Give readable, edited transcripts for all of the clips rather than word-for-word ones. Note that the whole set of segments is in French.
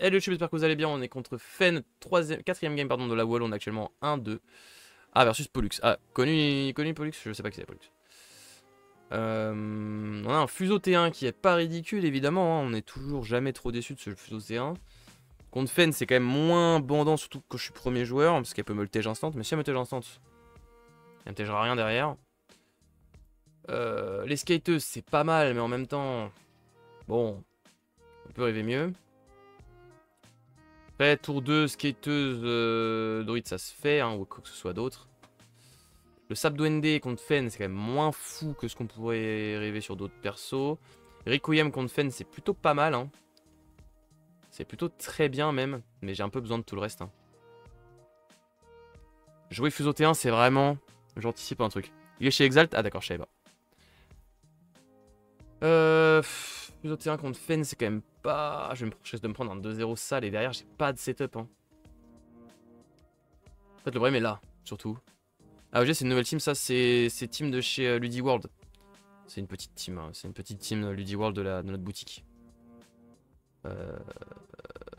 Hello YouTube, j'espère que vous allez bien. On est contre Fen, 4ème game pardon, de la wall. On est actuellement 1-2. Ah, versus Pollux. Ah, connu Pollux? Je sais pas qui c'est Pollux. On a un fuseau T1 qui est pas ridicule évidemment. Hein. On est toujours jamais trop déçu de ce fuseau T1. Contre Fen, c'est quand même moins bandant, surtout quand je suis premier joueur, parce qu'elle peut me le tège instant. Mais si elle me tège instant, elle me tègera rien derrière. Les skateuses, c'est pas mal, mais en même temps, bon, on peut rêver mieux. Après, tour 2, skateuse, druide, ça se fait, hein, ou quoi que ce soit d'autre. Le sap duende contre Fen, c'est quand même moins fou que ce qu'on pourrait rêver sur d'autres persos. Requiem contre Fen, c'est plutôt pas mal. Hein. C'est plutôt très bien même, mais j'ai un peu besoin de tout le reste. Hein. Jouer Fuseau T1, c'est vraiment... J'anticipe un truc. Il est chez Exalt? Ah d'accord, je savais pas. Fuseau T1 contre Fen, c'est quand même pas... Je risque de me prendre un 2-0 sale et derrière, j'ai pas de setup. Hein. En fait, le problème est là, surtout. AOG, c'est une nouvelle team, ça, c'est team de chez Ludiworld. C'est une petite team, hein. C'est une petite team Ludiworld de notre boutique.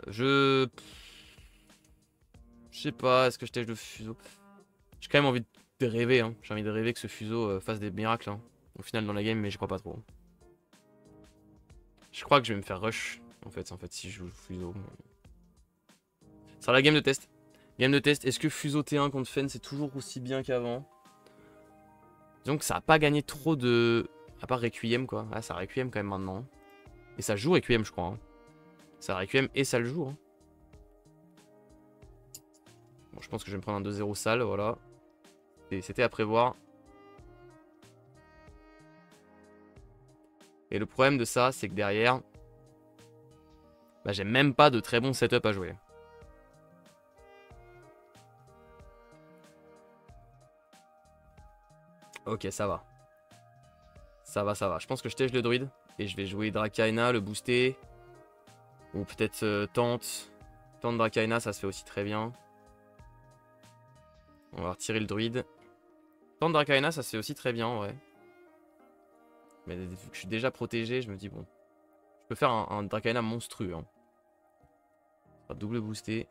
Je sais pas, est-ce que je tèche le fuseau? J'ai quand même envie de rêver, hein. J'ai envie de rêver que ce fuseau fasse des miracles, hein. Au final dans la game, mais j'y crois pas trop. Je crois que je vais me faire rush, en fait si je joue le fuseau. Ça sera la game de test. Game de test, est-ce que Fuseau T1 contre Fen, c'est toujours aussi bien qu'avant? Disons que ça a pas gagné trop de... À part Requiem, quoi. Ah, ça Requiem quand même maintenant. Et ça joue Requiem, je crois. Hein. Ça Requiem et ça le joue. Hein. Bon, je pense que je vais me prendre un 2-0 sale, voilà. C'était à prévoir. Et le problème de ça, c'est que derrière... Bah, j'ai même pas de très bon setup à jouer. Ok, ça va. Ça va, ça va. Je pense que je tège le druide. Et je vais jouer Drakaina, le booster. Ou peut-être Tente. Tente Drakaina, ça se fait aussi très bien. On va retirer le druide. Tente Drakaina, ça se fait aussi très bien, en vrai. Mais vu que je suis déjà protégé, je me dis, bon. Je peux faire un Drakaina monstrueux. Hein. Double boosté.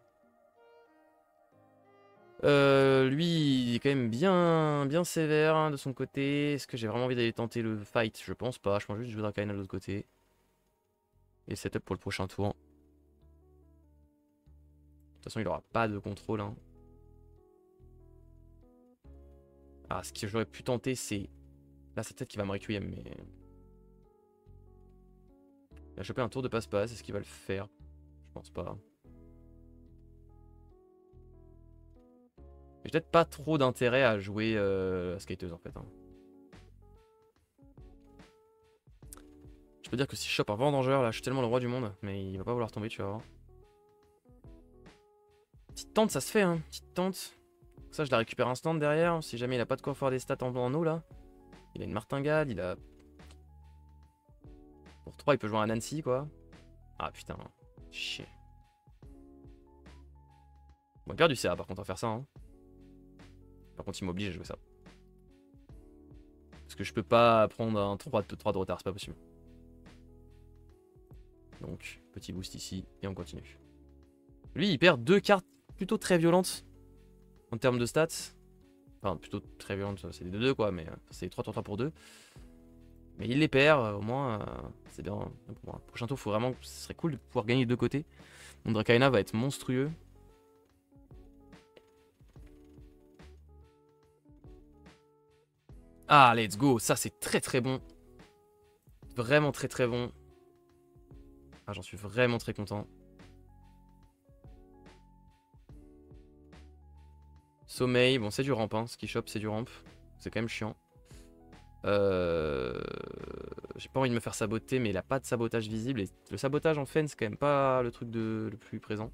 Lui, il est quand même bien sévère hein, de son côté. Est-ce que j'ai vraiment envie d'aller tenter le fight? Je pense pas. Je pense juste jouer Drakaina de l'autre côté. Et setup pour le prochain tour. De toute façon, il aura pas de contrôle. Hein. Ah, ce que j'aurais pu tenter, c'est... Là, c'est peut-être qu'il va me requiem, mais... Il a chopé un tour de passe-passe. Est-ce qu'il va le faire? Je pense pas. J'ai peut-être pas trop d'intérêt à jouer à skateuse, en fait. Hein. Je peux dire que si je chope un vendangeur, là, je suis tellement le roi du monde. Mais il va pas vouloir tomber, tu vas voir. Petite tente, ça se fait, hein. Petite tente. Ça, je la récupère instant derrière. Si jamais il a pas de quoi faire des stats en eau, là. Il a une martingale, il a... Pour 3, il peut jouer un Nancy, quoi. Ah, putain. Chier. Bon, il perd du CA, par contre, à faire ça, hein. Par contre, il m'oblige à jouer ça. Parce que je peux pas prendre un 3 de retard, c'est pas possible. Donc, petit boost ici, et on continue. Lui, il perd 2 cartes plutôt très violentes en termes de stats. Enfin, plutôt très violentes, c'est des 2-2 quoi, mais c'est 3 pour 2. Mais il les perd, au moins, c'est bien pour moi. Prochain tour, faut vraiment, ce serait cool de pouvoir gagner de deux côtés. Mon Drakaina va être monstrueux. Ah, let's go, ça c'est très bon. Vraiment très bon. Ah, j'en suis vraiment très content. Sommeil, bon c'est du ramp, hein. Ce qui chope c'est du ramp. C'est quand même chiant. J'ai pas envie de me faire saboter, mais il a pas de sabotage visible. Et le sabotage en Fen, c'est quand même pas le truc le plus présent.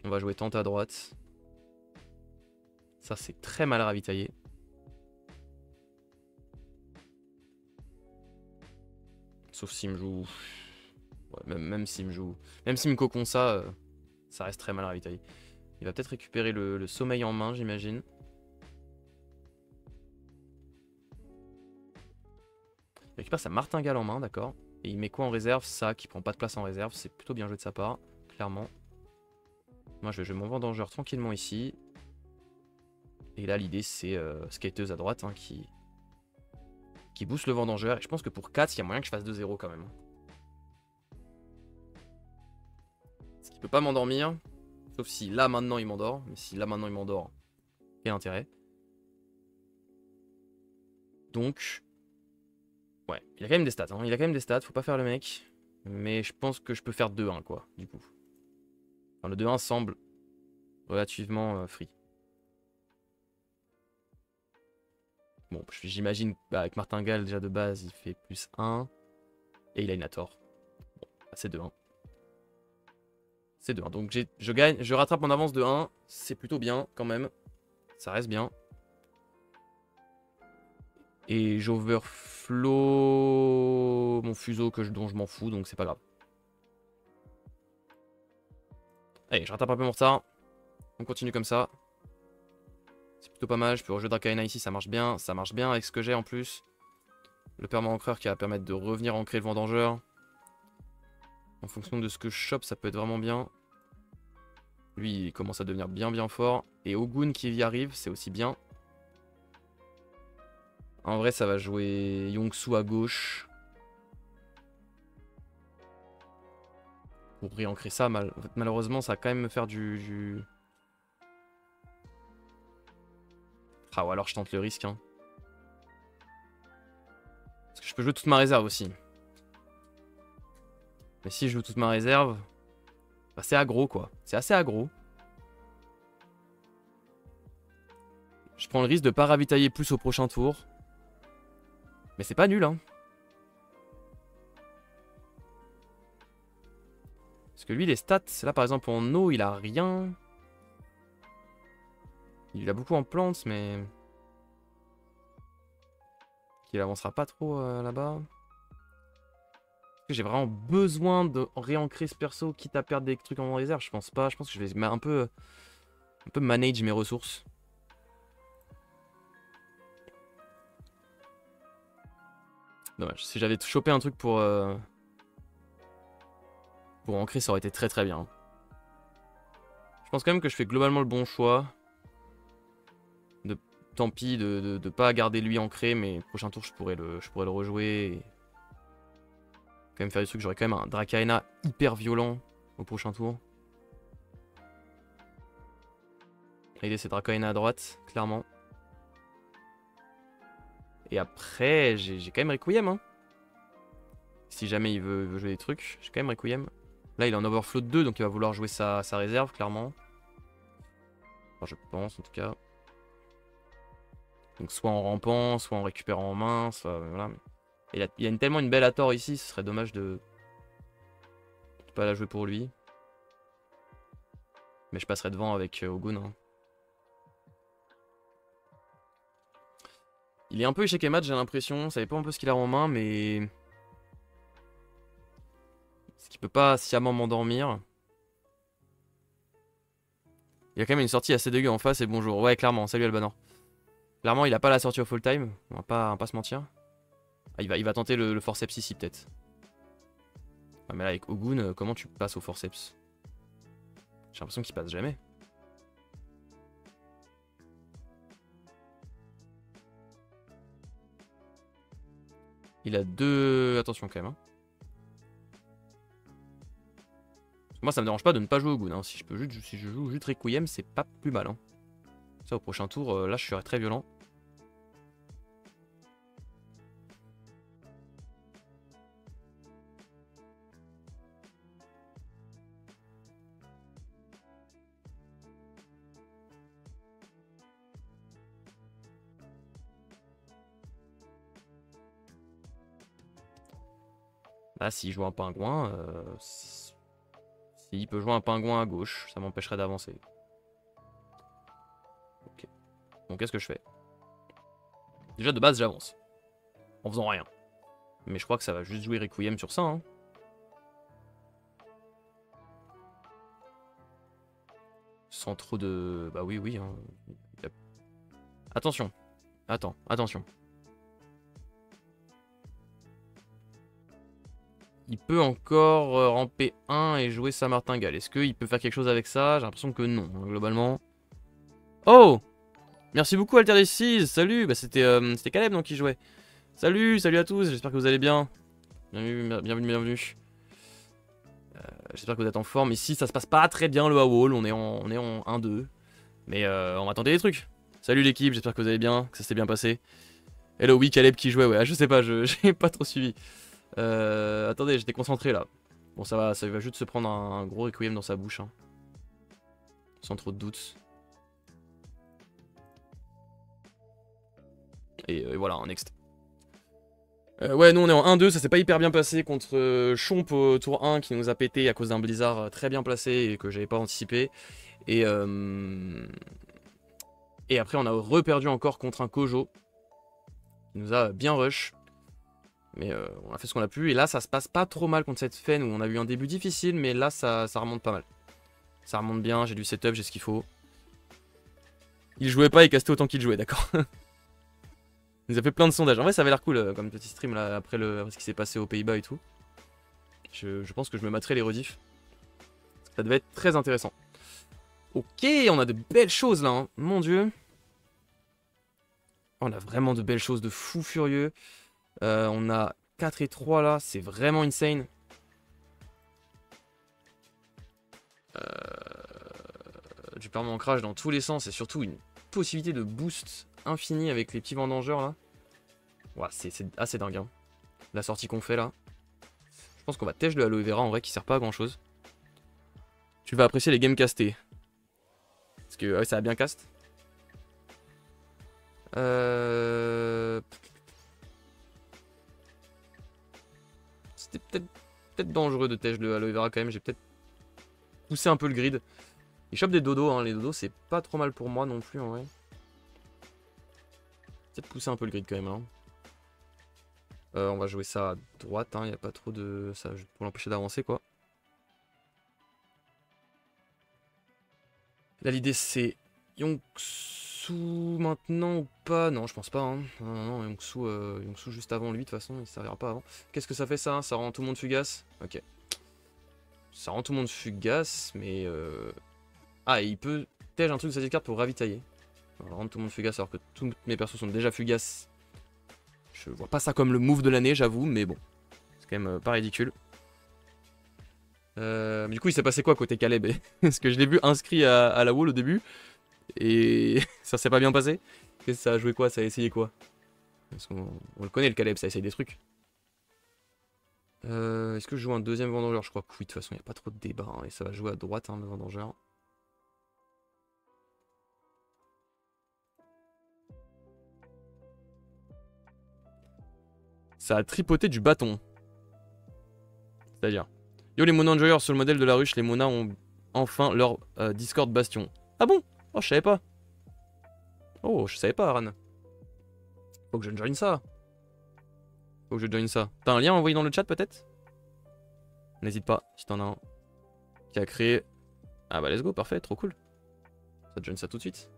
On va jouer tente à droite. Ça, c'est très mal ravitaillé. Sauf s'il me joue... Ouais, même s'il me joue... Même s'il me cocon ça, ça reste très mal ravitaillé. Il va peut-être récupérer le sommeil en main, j'imagine. Il récupère sa martingale en main, d'accord. Et il met quoi en réserve? Ça, qui prend pas de place en réserve. C'est plutôt bien joué de sa part, clairement. Moi, je vais mon vendangeur tranquillement ici. Et là, l'idée, c'est skateuse à droite hein, qui booste le vendangeur. Et je pense que pour 4, il y a moyen que je fasse 2-0 quand même. Ce qui peut pas m'endormir. Sauf si là, maintenant, il m'endort. Mais si là, maintenant, il m'endort, quel intérêt? Donc, ouais, il a quand même des stats. Hein. Il a quand même des stats, faut pas faire le mec. Mais je pense que je peux faire 2-1, quoi, du coup. Enfin, le 2-1 semble relativement free. Bon, j'imagine avec Martingale, déjà de base, il fait plus 1. Et il a une Hathor. Bon, bah, c'est 2-1. C'est 2-1. Donc je gagne, je rattrape mon avance de 1. C'est plutôt bien, quand même. Ça reste bien. Et j'overflow mon fuseau dont je m'en fous, donc c'est pas grave. Allez, je rattrape un peu mon retard. On continue comme ça. C'est plutôt pas mal. Je peux rejouer Dracaena ici, ça marche bien. Ça marche bien avec ce que j'ai en plus. Le perma-ancreur qui va permettre de revenir ancrer le vendangeur. En fonction de ce que je chope, ça peut être vraiment bien. Lui, il commence à devenir bien fort. Et Ogun qui y arrive, c'est aussi bien. En vrai, ça va jouer Yongsu à gauche. Pour réancrer ça, malheureusement, ça va quand même me faire du... Ah, ou alors je tente le risque. Hein. Parce que je peux jouer toute ma réserve aussi. Mais si je joue toute ma réserve... Bah, c'est aggro, quoi. C'est assez aggro. Je prends le risque de pas ravitailler plus au prochain tour. Mais c'est pas nul, hein. Parce que lui, les stats, là par exemple en eau, il a rien. Il a beaucoup en plantes, mais... Il avancera pas trop là-bas. Est-ce que j'ai vraiment besoin de réancrer ce perso, quitte à perdre des trucs en réserve? Je pense pas. Je pense que je vais un peu manage mes ressources. Dommage. Si j'avais chopé un truc pour ancrer, ça aurait été très bien. Je pense quand même que je fais globalement le bon choix. Tant pis de pas garder lui ancré, mais le prochain tour je pourrais le rejouer. Et quand même faire des trucs, j'aurais quand même un Dracaena hyper violent au prochain tour. L'idée c'est Dracaena à droite, clairement. Et après, j'ai quand même Requiem. Hein. Si jamais il veut jouer des trucs, j'ai quand même Requiem. Là il est en overflow de 2, donc il va vouloir jouer sa réserve, clairement. Enfin, je pense en tout cas. Donc soit en rampant, soit en récupérant en main, soit voilà. Et il y a tellement une belle Hathor ici, ce serait dommage de pas la jouer pour lui. Mais je passerai devant avec Ogun. Hein. Il est un peu échec et match, j'ai l'impression. Ça dépend un peu ce qu'il a en main, mais... Ce qui peut pas sciemment m'endormir. Il y a quand même une sortie assez dégueu en face et bonjour. Ouais, clairement, salut Albanor. Clairement, il a pas la sortie au full time. On va pas se mentir. Ah, il va tenter le forceps ici, peut-être. Ah, mais là, avec Ogun, comment tu passes au forceps? J'ai l'impression qu'il passe jamais. Il a 2... Attention quand même. Hein. Moi, ça me dérange pas de ne pas jouer Ogun. Hein. Si je joue juste Requiem, c'est pas plus mal. Hein. Ça, au prochain tour, là, je serai très violent. Là, s'il joue un pingouin, s'il peut jouer un pingouin à gauche, ça m'empêcherait d'avancer. Ok. Donc, qu'est-ce que je fais? Déjà, de base, j'avance. En faisant rien. Mais je crois que ça va juste jouer Requiem sur ça. Hein. Sans trop de... Bah oui. Hein. Attention. Attention. il peut encore ramper 1 et jouer sa martingale. Est-ce qu'il peut faire quelque chose avec ça? J'ai l'impression que non, hein, globalement. Oh! Merci beaucoup Alter6, salut! Bah c'était Caleb donc qui jouait. Salut à tous, j'espère que vous allez bien. Bienvenue. J'espère que vous êtes en forme. Ici ça se passe pas très bien le AWOL, on est en 1-2. Mais on va tenter des trucs. Salut l'équipe, j'espère que vous allez bien, que ça s'est bien passé. Hello, oui, Caleb qui jouait, ouais, je sais pas, j'ai pas trop suivi. Attendez, j'étais concentré là. Bon, ça va juste se prendre un gros requiem dans sa bouche. Hein. Sans trop de doutes. Et voilà, un next. Ouais, nous on est en 1-2, ça s'est pas hyper bien passé contre Chomp au tour 1 qui nous a pété à cause d'un blizzard très bien placé et que j'avais pas anticipé. Et après on a reperdu encore contre un Kojo. Il nous a bien rush. Mais on a fait ce qu'on a pu. Et là ça se passe pas trop mal contre cette Fen où on a eu un début difficile. Mais là ça remonte pas mal. Ça remonte bien, j'ai du setup, j'ai ce qu'il faut. Il jouait pas et castait autant qu'il jouait, d'accord. Il nous a fait plein de sondages. En vrai ça avait l'air cool comme petit stream là après ce qui s'est passé aux Pays-Bas et tout. Je pense que je me materai les rediffs. Ça devait être très intéressant. Ok, on a de belles choses là, hein. Mon dieu. On a vraiment de belles choses de fou furieux. On a 4 et 3 là, c'est vraiment insane. Du permanent crash dans tous les sens et surtout une possibilité de boost infini avec les petits vendangeurs là. Ouais, c'est assez dingue. Hein. La sortie qu'on fait là. Je pense qu'on va tèche le aloe vera en vrai qui sert pas à grand chose. Tu vas apprécier les games castés. Parce que ouais, ça a bien cast. C'était peut-être dangereux de tèche le aloe vera quand même. J'ai peut-être poussé un peu le grid. Il chope des dodos, hein. Les dodos c'est pas trop mal pour moi non plus en vrai. Peut-être pousser un peu le grid quand même. Hein. On va jouer ça à droite, hein. Y a pas trop de... ça pour l'empêcher d'avancer quoi. Là l'idée c'est Yongsu maintenant ou pas? Non je pense pas hein. Non, Yongsu juste avant lui de toute façon il servira pas avant. Qu'est-ce que ça fait ça? Ça rend tout le monde fugace? Ok. Ça rend tout le monde fugace mais ah et il peut tège un truc de sa carte pour ravitailler. Alors, rendre tout le monde fugace alors que tous mes persos sont déjà fugaces. Je vois pas ça comme le move de l'année j'avoue mais bon. C'est quand même pas ridicule. Du coup il s'est passé quoi côté Caleb? Parce que je l'ai vu inscrit à la wall au début. Et ça s'est pas bien passé. Qu'est-ce que ça a joué quoi? Ça a essayé quoi? Parce qu'on le connaît le Caleb, ça essaye des trucs. Est-ce que je joue un deuxième vendangeur? Je crois que oui, de toute façon il n'y a pas trop de débat. Hein, et ça va jouer à droite hein, le vendangeur. Ça a tripoté du bâton. C'est-à-dire... Yo les Mona Enjoyers, sur le modèle de la ruche, les Mona ont enfin leur Discord Bastion. Ah bon? Oh je savais pas. Oh je savais pas Aran. Faut que je join ça. Faut que je join ça. T'as un lien envoyé dans le chat peut-être? N'hésite pas si t'en as un. Qui a créé... Ah bah let's go, parfait, trop cool. Ça join ça tout de suite.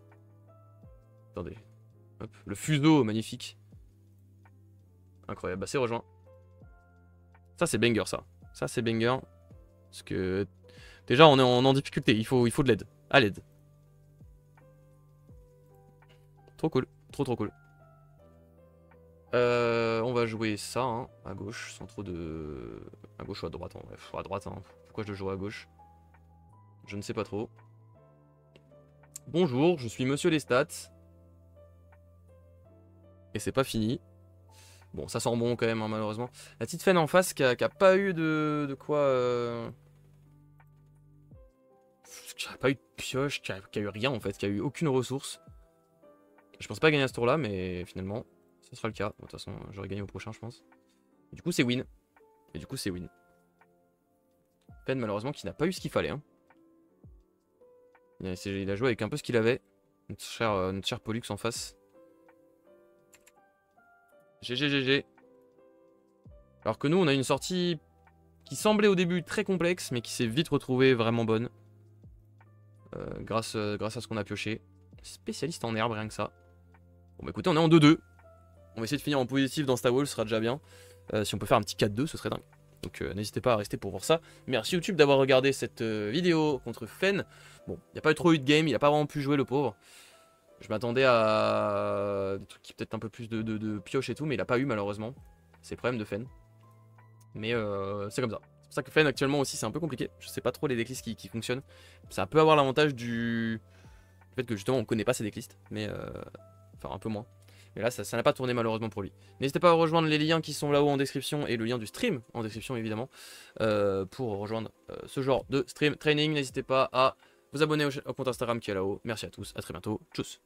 Attendez. Hop. Le fuseau, magnifique. Incroyable, bah c'est rejoint. Ça c'est banger ça. Ça c'est banger. Parce que... Déjà on est en difficulté, il faut de l'aide. À l'aide. Trop cool, trop cool. On va jouer ça, hein, à gauche, sans trop de... À gauche ou à droite, en bref, à droite, hein. Pourquoi je le joue à gauche? Je ne sais pas trop. Bonjour, je suis Monsieur les Stats. Et c'est pas fini. Bon, ça sent bon quand même, hein, malheureusement. La petite Fen en face qui a pas eu de quoi... Qui a pas eu de pioche, qui a eu rien en fait, qui a eu aucune ressource. Je pense pas gagner à ce tour là, mais finalement, ce sera le cas. Bon, de toute façon, j'aurais gagné au prochain, je pense. Et du coup, c'est win. Fen, malheureusement, qui n'a pas eu ce qu'il fallait. Hein. Il a joué avec un peu ce qu'il avait. Notre cher Pollux en face. GG. Alors que nous, on a une sortie qui semblait au début très complexe, mais qui s'est vite retrouvée vraiment bonne. Grâce à ce qu'on a pioché. Spécialiste en herbe, rien que ça. Bon bah écoutez, on est en 2-2. On va essayer de finir en positif dans Star Wars, ce sera déjà bien. Si on peut faire un petit 4-2, ce serait dingue. Donc n'hésitez pas à rester pour voir ça. Merci YouTube d'avoir regardé cette vidéo contre Fen. Bon, il n'y a pas eu trop eu de game, il n'a pas vraiment pu jouer le pauvre. Je m'attendais à des trucs qui peut-être un peu plus de pioche et tout, mais il n'a pas eu malheureusement. C'est le problème de Fen. Mais c'est comme ça. C'est pour ça que Fen actuellement aussi c'est un peu compliqué. Je sais pas trop les decklists qui fonctionnent. Ça peut avoir l'avantage du fait que justement on connaît pas ces decklists. Mais enfin un peu moins. Mais là, ça n'a pas tourné malheureusement pour lui. N'hésitez pas à rejoindre les liens qui sont là-haut en description et le lien du stream en description évidemment pour rejoindre ce genre de stream training. N'hésitez pas à vous abonner au compte Instagram qui est là-haut. Merci à tous, à très bientôt. Tchuss.